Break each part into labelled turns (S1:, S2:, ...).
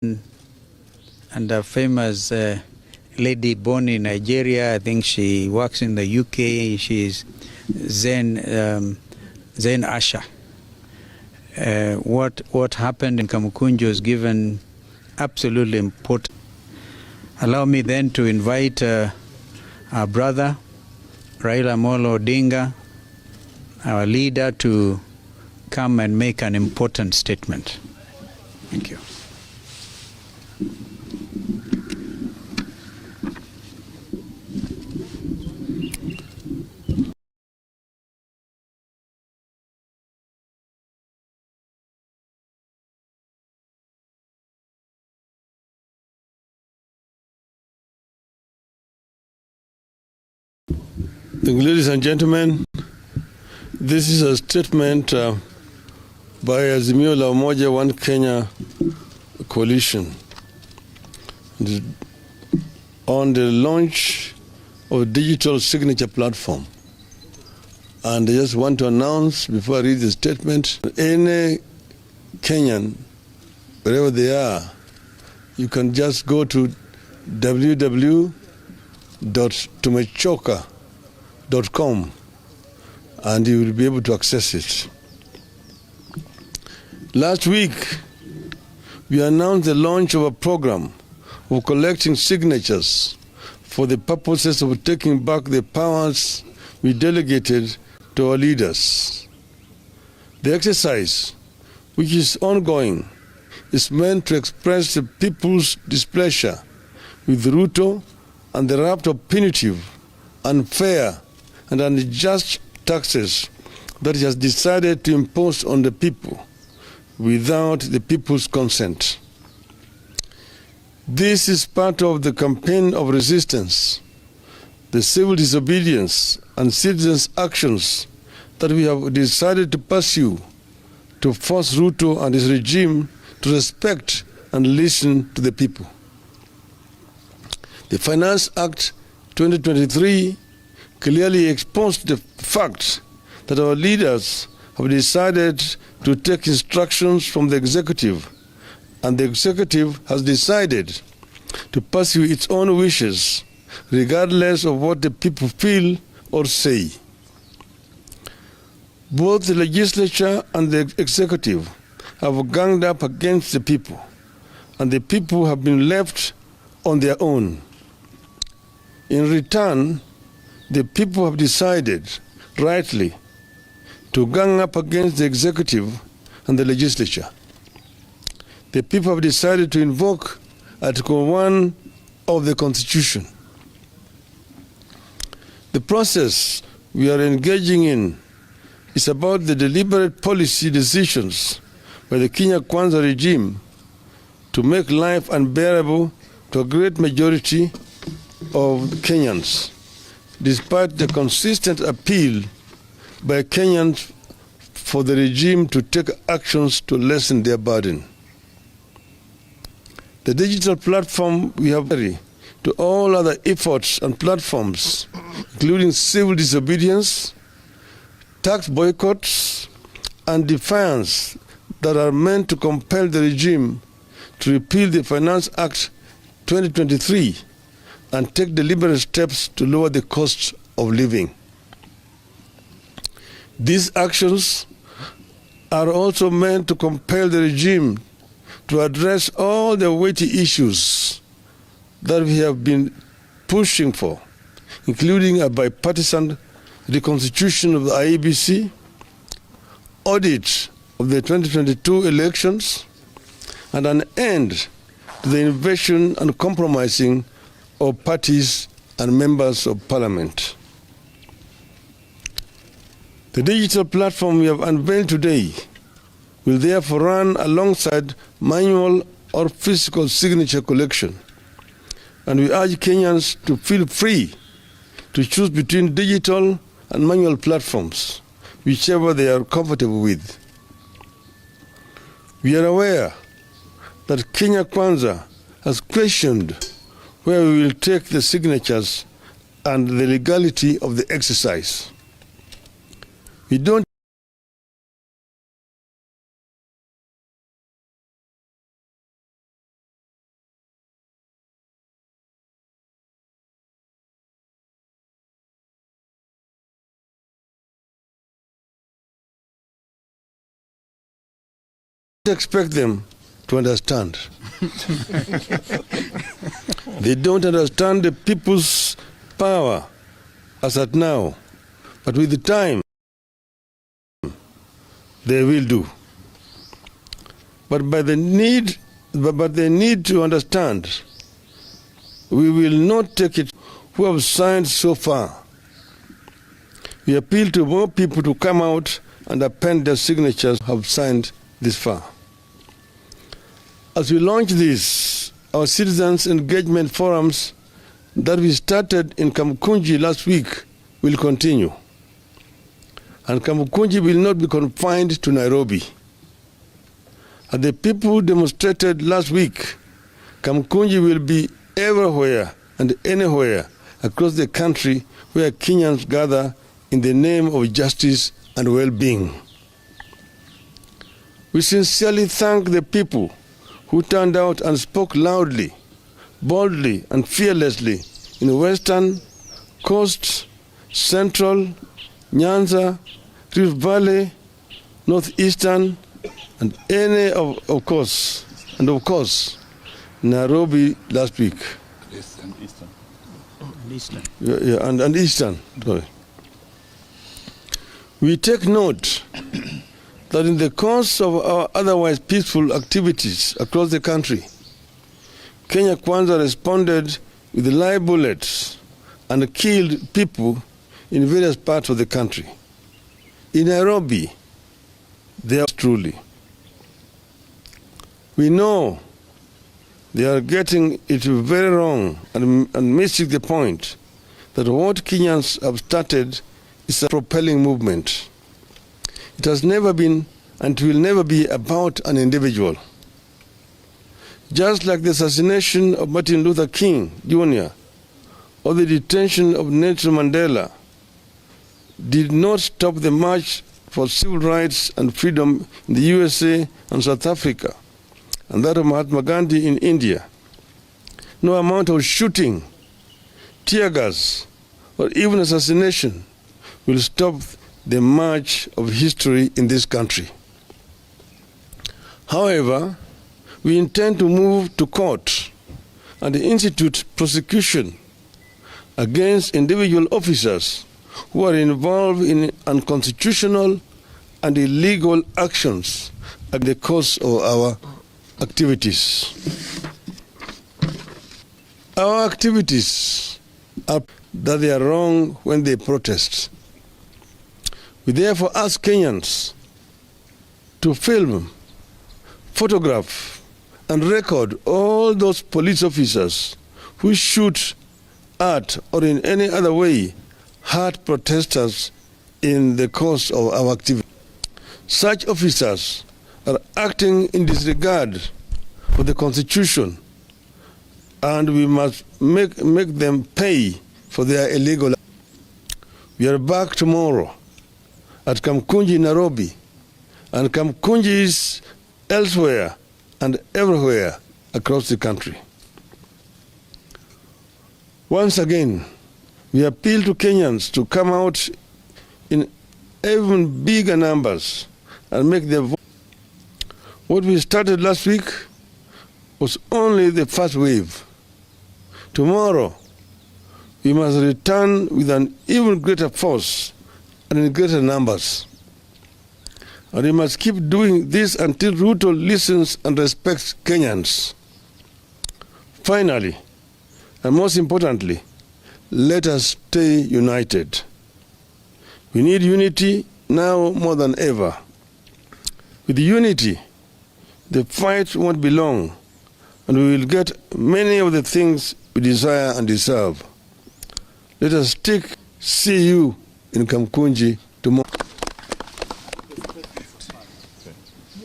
S1: and a famous lady born in Nigeria. I think she works in the UK. She's Zen Asha. What happened in Kamukunji was given absolutely important. Allow me then to invite our brother Raila Odinga, our leader, to come and make an important statement. Thank you.
S2: Ladies and gentlemen, this is a statement by azindua, moja, one Kenya coalition on the launch of a digital signature platform. And I just want to announce before I read the statement, any Kenyan, wherever they are, you can just go to www.tumechoka.com and you will be able to access it. Last week, we announced the launch of a program of collecting signatures for the purposes of taking back the powers we delegated to our leaders. The exercise, which is ongoing, is meant to express the people's displeasure with Ruto and the raft of punitive, unfair, and unjust taxes that he has decided to impose on the people without the people's consent. This is part of the campaign of resistance, the civil disobedience and citizens' actions that we have decided to pursue to force Ruto and his regime to respect and listen to the people. The Finance Act 2023 clearly exposed the fact that our leaders have decided to take instructions from the executive, and the executive has decided to pursue its own wishes, regardless of what the people feel or say. Both the legislature and the executive have ganged up against the people, and the people have been left on their own. In return, the people have decided, rightly, to gang up against the executive and the legislature. The people have decided to invoke Article 1 of the Constitution. The process we are engaging in is about the deliberate policy decisions by the Kenya Kwanza regime to make life unbearable to a great majority of Kenyans, despite the consistent appeal by Kenyans for the regime to take actions to lessen their burden. The digital platform we have to all other efforts and platforms, including civil disobedience, tax boycotts, and defiance that are meant to compel the regime to repeal the Finance Act 2023 and take deliberate steps to lower the cost of living. These actions are also meant to compel the regime to address all the weighty issues that we have been pushing for, including a bipartisan reconstitution of the IEBC, audit of the 2022 elections, and an end to the invasion and compromising of parties and members of parliament. The digital platform we have unveiled today will therefore run alongside manual or physical signature collection, and we urge Kenyans to feel free to choose between digital and manual platforms, whichever they are comfortable with. We are aware that Kenya Kwanza has questioned where we will take the signatures and the legality of the exercise. We don't expect them to understand. They don't understand the people's power as at now, but with the time, they will do. But they need to understand, we will not take it who have signed so far. We appeal to more people to come out and append their signatures who have signed this far. As we launch this, our citizens' engagement forums that we started in Kamukunji last week will continue. And Kamukunji will not be confined to Nairobi. As the people demonstrated last week, Kamukunji will be everywhere and anywhere across the country where Kenyans gather in the name of justice and well-being. We sincerely thank the people who turned out and spoke loudly, boldly, and fearlessly in the Western, Coast, Central, Nyanza, Rift Valley, Northeastern, and of course, Nairobi last week. And Eastern. Sorry. We take note that in the course of our otherwise peaceful activities across the country, Kenya Kwanza responded with live bullets and killed people in various parts of the country. In Nairobi, they are truly. We know they are getting it very wrong and missing the point that what Kenyans have started is a propelling movement. It has never been and will never be about an individual. Just like the assassination of Martin Luther King Jr. or the detention of Nelson Mandela did not stop the march for civil rights and freedom in the USA and South Africa, and that of Mahatma Gandhi in India. No amount of shooting, tear gas, or even assassination will stop the march of history in this country. However, we intend to move to court and institute prosecution against individual officers who are involved in unconstitutional and illegal actions at the course of our activities. Our activities are that they are wrong when they protest. We therefore ask Kenyans to film, photograph, and record all those police officers who shoot at or in any other way hurt protesters in the course of our activity. Such officers are acting in disregard for the Constitution, and we must make them pay for their illegal. We are back tomorrow at Kamukunji, Nairobi, and Kamukunjis elsewhere and everywhere across the country. Once again, we appeal to Kenyans to come out in even bigger numbers and make their voice. What we started last week was only the first wave. Tomorrow, we must return with an even greater force and in greater numbers. And we must keep doing this until Ruto listens and respects Kenyans. Finally, and most importantly, let us stay united. We need unity now more than ever. With unity, the fight won't be long, and we will get many of the things we desire and deserve. Let us see you in Kamukunji tomorrow.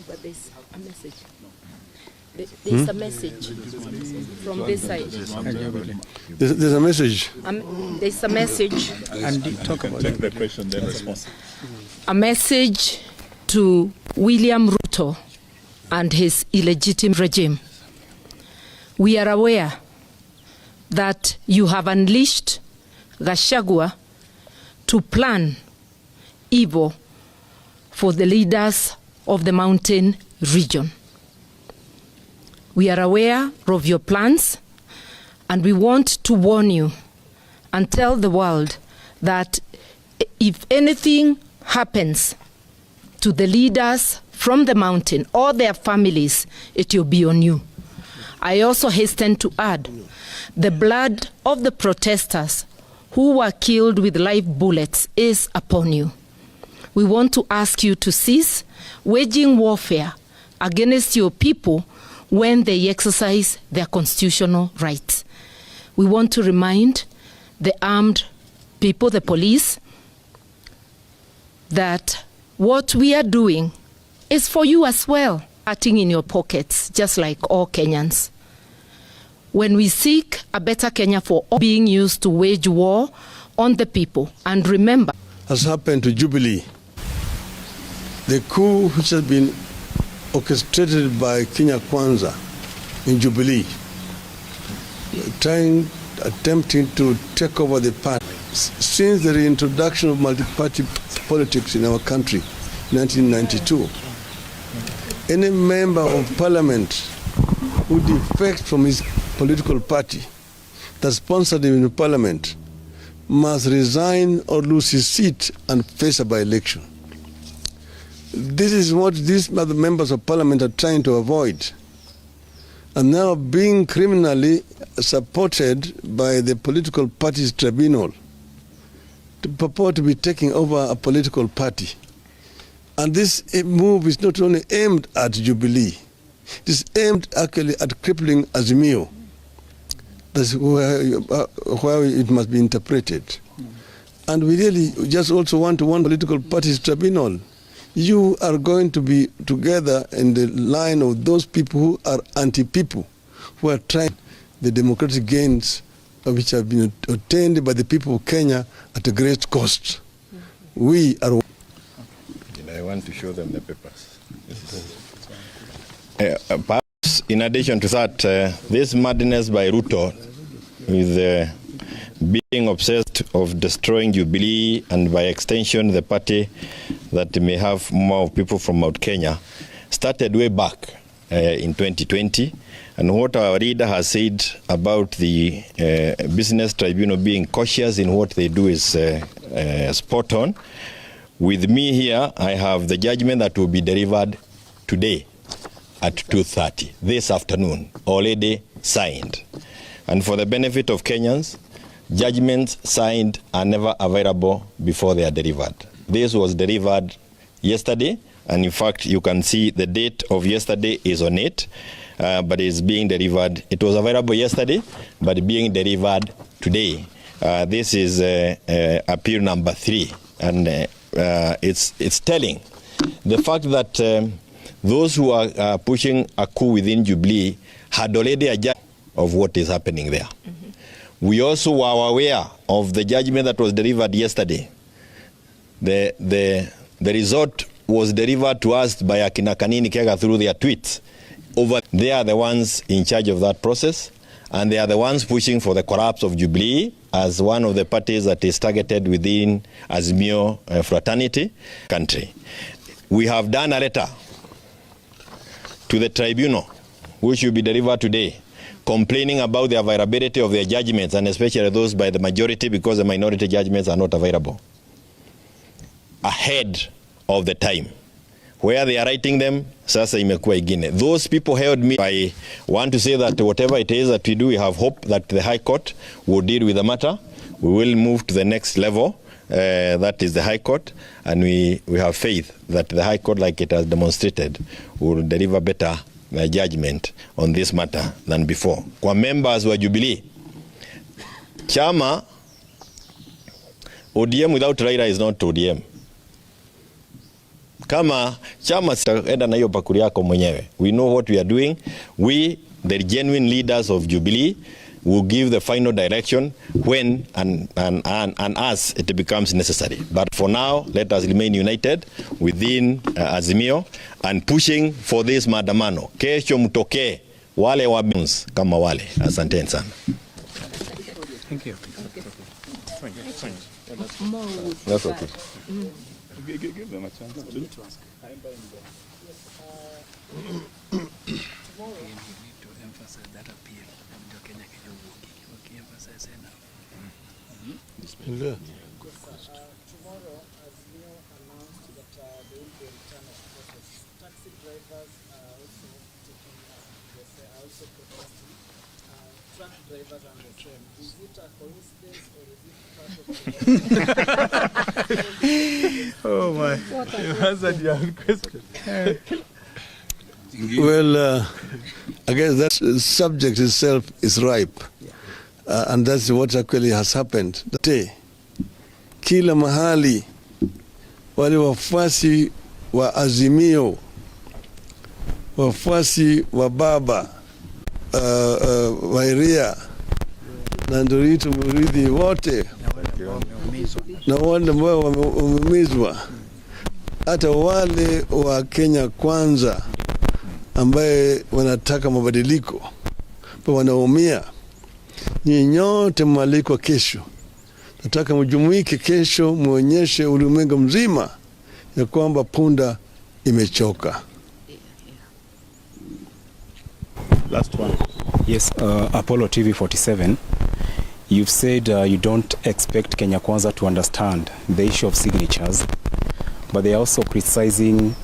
S3: But there's a message. There's a message from this side.
S2: There's a message.
S3: There's a message.
S1: And talk about
S4: Take the question, then response.
S3: A message to William Ruto and his illegitimate regime. We are aware that you have unleashed Gachagua to plan evil for the leaders of the Mountain region. We are aware of your plans, and we want to warn you and tell the world that if anything happens to the leaders from the mountain or their families, it will be on you. I also hasten to add, the blood of the protesters who were killed with live bullets is upon you. We want to ask you to cease waging warfare against your people when they exercise their constitutional rights. We want to remind the armed people, the police, that what we are doing is for you as well, acting in your pockets, just like all Kenyans. When we seek a better Kenya for all, being used to wage war on the people. And remember,
S2: has happened to Jubilee. The coup which has been orchestrated by Kenya Kwanza in Jubilee, attempting to take over the party. Since the reintroduction of multi-party politics in our country, 1992, any member of parliament who defects from his political party that sponsored him in the parliament must resign or lose his seat and face a by-election. This is what these other members of parliament are trying to avoid, and now being criminally supported by the political parties tribunal to purport to be taking over a political party. And this move is not only aimed at Jubilee, it is aimed actually at crippling Azimio. That's where it must be interpreted. And we really just also want to warn political parties tribunal. You are going to be together in the line of those people who are anti-people, who are trying the democratic gains which have been obtained by the people of Kenya at a great cost. We are...
S4: I want to show them the papers. Perhaps in addition to that, this madness by Ruto with being obsessed of destroying Jubilee and by extension the party that may have more people from Mount Kenya started way back in 2020. And what our leader has said about the business tribunal being cautious in what they do is spot on. With me here, I have the judgment that will be delivered today at 2:30, this afternoon, already signed. And for the benefit of Kenyans, judgments signed are never available before they are delivered. This was delivered yesterday, and in fact, you can see the date of yesterday is on it, but it's being delivered. It was available yesterday, but being delivered today. This is appeal number 3, and it's telling. The fact that those who are pushing a coup within Jubilee had already a judgment of what is happening there. We also were aware of the judgment that was delivered yesterday. The result was delivered to us by Akina Kanini Kega through their tweets. They are the ones in charge of that process, and they are the ones pushing for the collapse of Jubilee as one of the parties that is targeted within Azimio fraternity country. We have done a letter to the tribunal, which will be delivered today, complaining about the availability of their judgments, and especially those by the majority, because the minority judgments are not available ahead of the time. Where they are writing them, sasa imekuwa ingine. Those people held me. I want to say that whatever it is that we do, we have hope that the High Court will deal with the matter. We will move to the next level, that is the High Court, and we have faith that the High Court, like it has demonstrated, will deliver better judgment on this matter than before. Kwa members wa Jubilee, chama ODM without Raila is not ODM. Kama chama enda na hiyo pakuli yako mwenyewe. We know what we are doing. We, the genuine leaders of Jubilee, will give the final direction when and as it becomes necessary. But for now, let us remain united within Azimio and pushing for this maandamano. Kesho mtokee wale wa kama wale. Asanteni sana.
S1: Thank you.
S4: That's okay.
S5: Give them a chance.
S2: Yeah.
S5: Tomorrow, as Leo announced that there will be a return of process, taxi drivers are also taking, are also protesting. Truck drivers are the same. Is it a coincidence or is it part of the...
S1: Oh my.
S6: You answered your own question.
S2: Well, I guess that subject itself is ripe. And that's what actually has happened. Kila mahali wale wafuasi wa Azimio, wafuasi wa Baba, Wairia na Nduritu Muridhi wote na wale ambao wameumizwa, hata wale wa Kenya Kwanza ambaye wanataka mabadiliko wanaumia. Nyinyi nyote mwalikwa kesho. Nataka mjumuike kesho, muonyeshe ulimwengu mzima ya kwamba punda imechoka.
S7: Last one. Yes, Apollo TV 47. You've said you don't expect Kenya Kwanza to understand the issue of signatures, but they're also criticizing,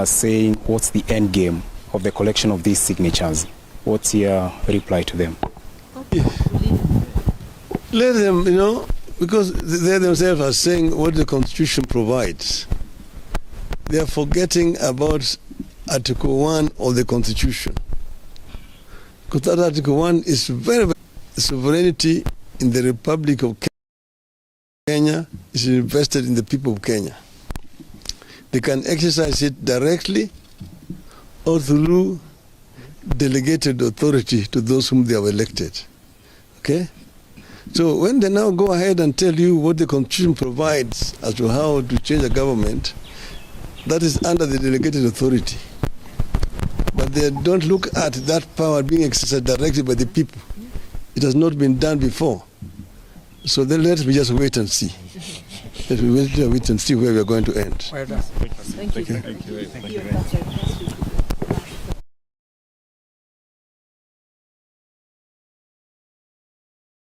S7: saying what's the end game of the collection of these signatures. What's your reply to them?
S2: Let them, because they themselves are saying what the Constitution provides. They are forgetting about Article 1 of the Constitution. Because that Article 1 is very sovereignty in the Republic of Kenya is invested in the people of Kenya. They can exercise it directly or through delegated authority to those whom they have elected. Okay? So when they now go ahead and tell you what the Constitution provides as to how to change a government, that is under the delegated authority. But they don't look at that power being exercised directly by the people. It has not been done before. So then let me just wait and see. Let me wait and see where we are going to end.
S3: Thank you.
S6: Thank you.